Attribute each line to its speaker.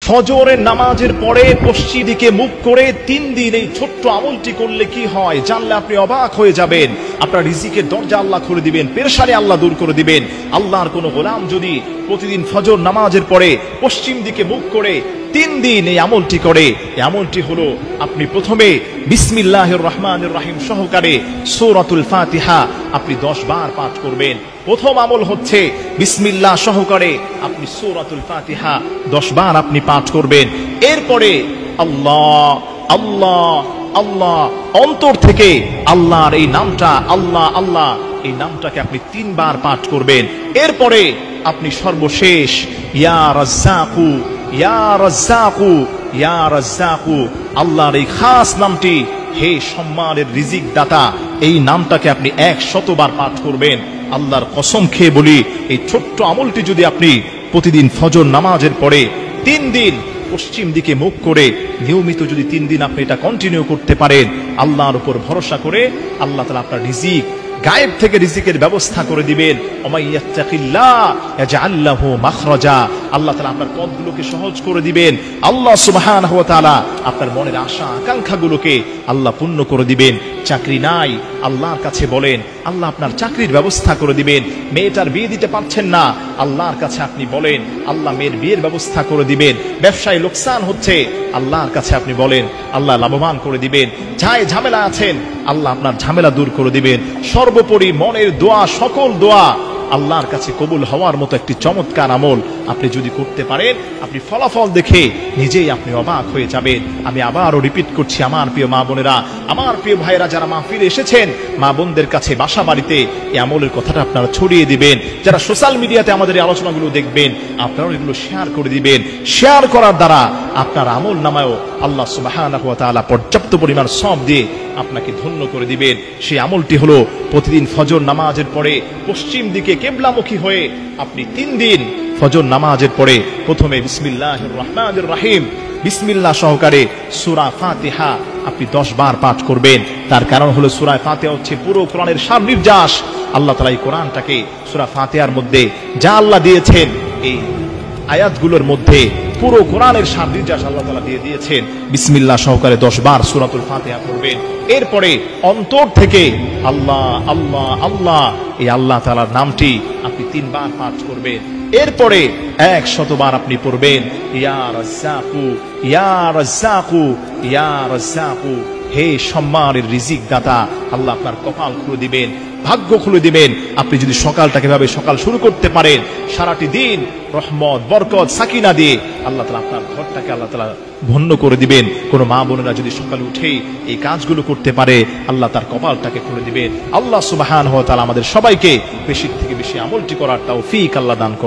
Speaker 1: ফজরের নামাজের পরে পশ্চিম দিকে মুখ করে 3 দিন এই ছোট্ট আমলটি করলে কি হয় জানলে আপনি অবাক হয়ে যাবেন। আপনার রিজিকের দরজা আল্লাহ খুলে দিবেন, পেরেশানি আল্লাহ দূর করে দিবেন। আল্লাহর কোন গোলাম যদি প্রতিদিন ফজর নামাজের পরে পশ্চিম দিকে মুখ করে 3 দিন এই আমলটি করে, এই আমলটি হলো আপনি প্রথমে বিসমিল্লাহির রহমানির রহিম সহকারে সূরাতুল ফাতিহা আপনি 10 বার পাঠ করবেন। প্রথম আমল হচ্ছে বিসমিল্লাহ সহকারে আপনি সূরাতুল ফাতিহা 10 বার আপনি পাঠ করবেন। এরপরে আল্লাহ আল্লাহ আল্লাহ অন্তর থেকে আল্লাহর এই নামটা আল্লাহ আল্লাহ এই নামটাকে আপনি 3 বার পাঠ করবেন। এরপরে আপনি সর্বশেষ ইয়া রাজ্জাকু ইয়া রাজ্জাকু ইয়া রাজ্জাকু আল্লাহর এই খাস নামটি, হে সম্মানের রিজিক দাতা, এই নামটাকে আপনি 100 বার পাঠ করবেন। আল্লাহর কসম খেয়ে বলি, এই ছোট্ট আমলটি যদি আপনি প্রতিদিন ফজর নামাজের পরে 3 দিন পশ্চিম দিকে মুখ করে নিয়মিত যদি 3 দিন আপনি এটা কন্টিনিউ করতে পারেন, আল্লাহর উপর ভরসা করে আল্লাহ তাআলা আপনার রিজিক গায়েব থেকে রিজিকের ব্যবস্থা করে দিবেন। ওমাইয়াত্তাকিল্লাহ ইয়াজআল লাহু মাখরাজা, আল্লাহ তাআলা আপনার পথগুলোকে সহজ করে দিবেন। আল্লাহ সুবহানাহু ওয়া তাআলা আপনার মনের আশা আকাঙ্ক্ষাগুলোকে আল্লাহ পূর্ণ করে দিবেন। চাকরি নাই, আল্লাহর কাছে বলেন, আল্লাহ আপনার চাকরির ব্যবস্থা করে দিবেন। মেয়েটার বিয়ে দিতে পারছেন না, আল্লাহর কাছে আপনি বলেন, আল্লাহ মেয়ের বিয়ের ব্যবস্থা করে দিবেন। ব্যবসায় লোকসান হচ্ছে, আল্লাহর কাছে আপনি বলেন, আল্লাহ লাভবান করে দিবেন। যাই ঝামেলা আছেন, আল্লাহ আপনার ঝামেলা দূর করে দিবেন। সর্বোপরি মনের দোয়া, সকল দোয়া আল্লাহর কাছে কবুল হওয়ার মতো একটি চমৎকার আমল আপনি যদি করতে পারেন, আপনি ফলাফল দেখে নিজেই আপনি অবাক হয়ে যাবেন। আমি আবারও রিপিট করছি, আমার প্রিয় মা বোনেরা, আমার প্রিয় ভাইরা যারা মাহফিলে এসেছেন, মা বোনদের কাছে বাসা বাড়িতে এই আমলের কথাটা আপনারা ছড়িয়ে দিবেন। যারা সোশ্যাল মিডিয়াতে আমাদের এই আলোচনাগুলো দেখবেন, আপনারাও এগুলো শেয়ার করে দিবেন। শেয়ার করার দ্বারা আপনার আমল নামায়ও আল্লাহ সুবহানাহু ওয়া তাআলা পর্যাপ্ত পরিমাণ সওয়াব দিয়ে আপনাকে ধন্য করে দিবেন। সেই আমলটি হলো প্রতিদিন ফজর নামাজের পরে পশ্চিম দিকে কিবলামুখী হয়ে আপনি 3 দিন ফজর নামাজের পরে প্রথমে বিসমিল্লাহির রহমানির রহিম বিসমিল্লাহ সহকারে সূরা ফাতিহা আপনি 10 বার পাঠ করবেন। তার কারণ হলো সূরা ফাতিহা হচ্ছে পুরো কোরআনের সার নির্যাস। আল্লাহ তাআলা এই কোরআনটাকে সূরা ফাতিহার মধ্যে যা আল্লাহ দিয়েছেন, এই আয়াতগুলোর মধ্যে পুরো কোরআনের সার নির্যাস আল্লাহ তাআলা দিয়ে দিয়েছেন। বিসমিল্লাহ সহকারে 10 বার সূরাতুল ফাতিহা পড়বেন। এরপরে অন্তর থেকে আল্লাহ আল্লাহ আল্লাহ এই আল্লাহ তাআলার নামটি আপনি 3 বার পাঠ করবেন। এরপরে 100 বার আপনি পড়বেন ইয়া রাজ্জাকু ইয়া রাজ্জাকু ইয়া রাজ্জাকু, হে সম্মানের রিজিক দাতা, আল্লাহ আপনার কপাল খুলে দিবেন, ভাগ্য খুলে দিবেন। আপনি যদি সকালটাকে ভাবে সকাল শুরু করতে পারেন, সারাটি দিন রহমত বরকত সাকিনা দিয়ে আল্লাহ তাআলা আপনার ঘরটাকে আল্লাহ তাআলা ধন্য করে দিবেন। কোন মা বোনেরা যদি সকালে উঠে এই কাজগুলো করতে পারে, আল্লাহ তার কপালটাকে খুলে দিবেন। আল্লাহ সুবহানাহু ওয়া তাআলা আমাদের সবাইকে বেশি থেকে বেশি আমলটি করার তৌফিক আল্লাহ দান করুন।